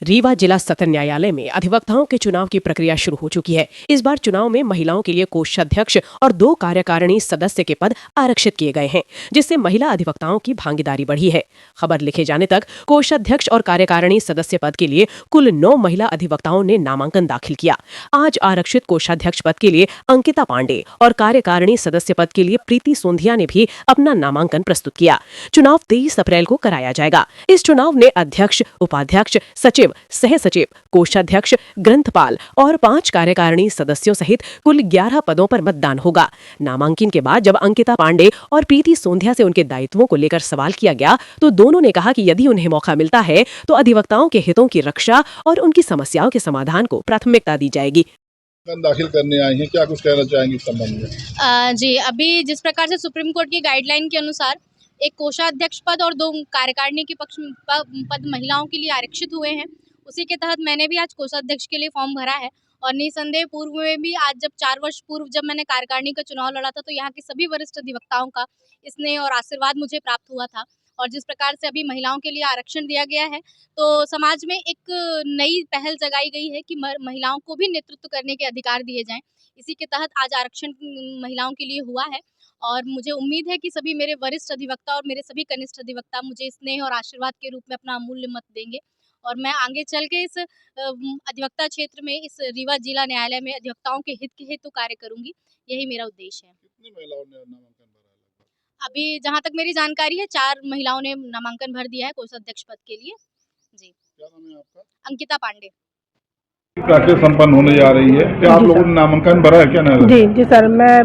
रीवा जिला सत्र न्यायालय में अधिवक्ताओं के चुनाव की प्रक्रिया शुरू हो चुकी है। इस बार चुनाव में महिलाओं के लिए कोषाध्यक्ष और 2 कार्यकारिणी सदस्य के पद आरक्षित किए गए हैं, जिससे महिला अधिवक्ताओं की भागीदारी बढ़ी है। खबर लिखे जाने तक कोषाध्यक्ष और कार्यकारिणी सदस्य पद के लिए कुल 9 महिला अधिवक्ताओं ने नामांकन दाखिल किया। आज आरक्षित कोषाध्यक्ष पद के लिए अंकिता पांडे और कार्यकारिणी सदस्य पद के लिए प्रीति सोंधिया ने भी अपना नामांकन प्रस्तुत किया। चुनाव 23 अप्रैल को कराया जाएगा। इस चुनाव में अध्यक्ष, उपाध्यक्ष, सचिव, सह सचिव, कोषाध्यक्ष, ग्रंथपाल और 5 कार्यकारिणी सदस्यों सहित कुल 11 पदों पर मतदान होगा। नामांकन के बाद जब अंकिता पांडे और प्रीति सोंधिया से उनके दायित्वों को लेकर सवाल किया गया तो दोनों ने कहा कि यदि उन्हें मौका मिलता है तो अधिवक्ताओं के हितों की रक्षा और उनकी समस्याओं के समाधान को प्राथमिकता दी जाएगी। दाखिल करने आई हैं, क्या कुछ कहना चाहेंगे इस संबंध में? जी, अभी जिस प्रकार से सुप्रीम कोर्ट की गाइडलाइन के अनुसार एक कोषाध्यक्ष पद और 2 कार्यकारिणी के पद महिलाओं के लिए आरक्षित हुए हैं, उसी के तहत मैंने भी आज कोषाध्यक्ष के लिए फॉर्म भरा है। और निसंदेह पूर्व में भी आज जब 4 वर्ष पूर्व जब मैंने कार्यकारिणी का चुनाव लड़ा था तो यहाँ के सभी वरिष्ठ अधिवक्ताओं का स्नेह और आशीर्वाद मुझे प्राप्त हुआ था। और जिस प्रकार से अभी महिलाओं के लिए आरक्षण दिया गया है तो समाज में एक नई पहल जगाई गई है कि महिलाओं को भी नेतृत्व करने के अधिकार दिए जाएं। इसी के तहत आज आरक्षण महिलाओं के लिए हुआ है और मुझे उम्मीद है कि सभी मेरे वरिष्ठ अधिवक्ता और मेरे सभी कनिष्ठ अधिवक्ता मुझे स्नेह और आशीर्वाद के रूप में अपना अमूल्य मत देंगे और मैं आगे चल के इस अधिवक्ता क्षेत्र में इस रीवा जिला न्यायालय में अधिवक्ताओं के हित के हेतु कार्य करूंगी। यही मेरा उद्देश्य है। कितनी महिलाओं ने नामांकन भरा है? अभी जहाँ तक मेरी जानकारी है 4 महिलाओं ने नामांकन भर दिया है कोषाध्यक्ष पद के लिए। जी, क्या नाम है आपका? अंकिता पांडे। प्रक्रिया संपन्न होने जा रही है, क्या आप लोगों ने नामांकन भरा है? क्या नाम? जी सर, मैं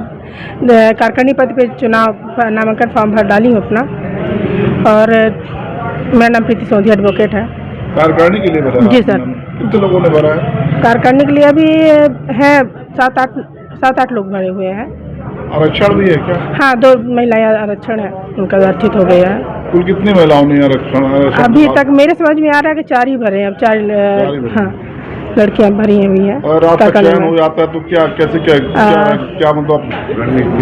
कार्यकारिणी पद पे चुनाव नामांकन फॉर्म भर डाली हूँ अपना और मेरा नाम प्रीति सोंधिया एडवोकेट है। कार्यकारिणी के लिए भरा? जी सर। कितने लोगों ने भरा है? कार्यकारिणी के लिए अभी है 7-8 लोग भरे हुए हैं। आरक्षण भी है क्या? हाँ, 2 महिलाएं आरक्षण है, उनका आरक्षित हो गया है। कुल कितनी महिलाओं ने आरक्षण? अभी तक मेरे समझ में आ रहा है कि 4 ही भरे हैं। अब 4 हाँ लड़कियां भरी हुई हैं। और आपका चयन हो जाता है तो क्या कैसे क्या मतलब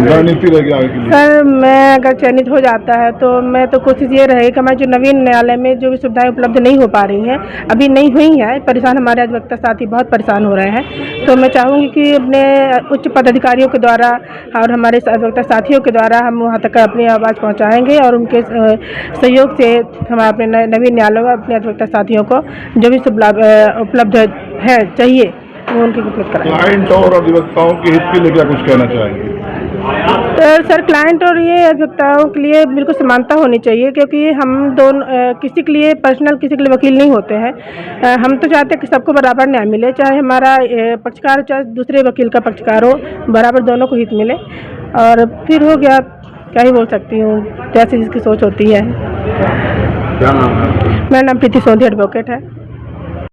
रणनीति रहेगी आगे के लिए? सर, मैं अगर चयनित हो जाता है तो मैं तो कोशिश ये रहेगी कि हमारे जो नवीन न्यायालय में जो भी सुविधाएं उपलब्ध नहीं हो पा रही हैं, अभी नहीं हुई हैं, परेशान हमारे अधिवक्ता साथी बहुत परेशान हो रहे हैं, तो मैं चाहूँगी कि अपने उच्च पदाधिकारियों के द्वारा और हमारे अधिवक्ता साथियों के द्वारा हम वहाँ तक अपनी आवाज़ पहुँचाएँगे और उनके सहयोग से हम अपने नवीन न्यायालय में अपने अधिवक्ता साथियों को जो भी उपलब्ध है चाहिए वो उनकी उपलब्ध कराएंगे। क्लाइंट और अधिवक्ताओं के हित के लिए क्या कुछ कहना चाहेंगे? तो सर, क्लाइंट और ये अधिवक्ताओं के लिए बिल्कुल समानता होनी चाहिए, क्योंकि हम दोनों किसी के लिए पर्सनल किसी के लिए वकील नहीं होते हैं। हम तो चाहते हैं कि सबको बराबर न्याय मिले, चाहे हमारा पक्षकार चाहे दूसरे वकील का पक्षकार हो, बराबर दोनों को हित मिले। और फिर हो गया, क्या ही बोल सकती हूँ, जैसे जिसकी सोच होती है। क्या नाम है? मेरा नाम प्रीति सोंधिया एडवोकेट है।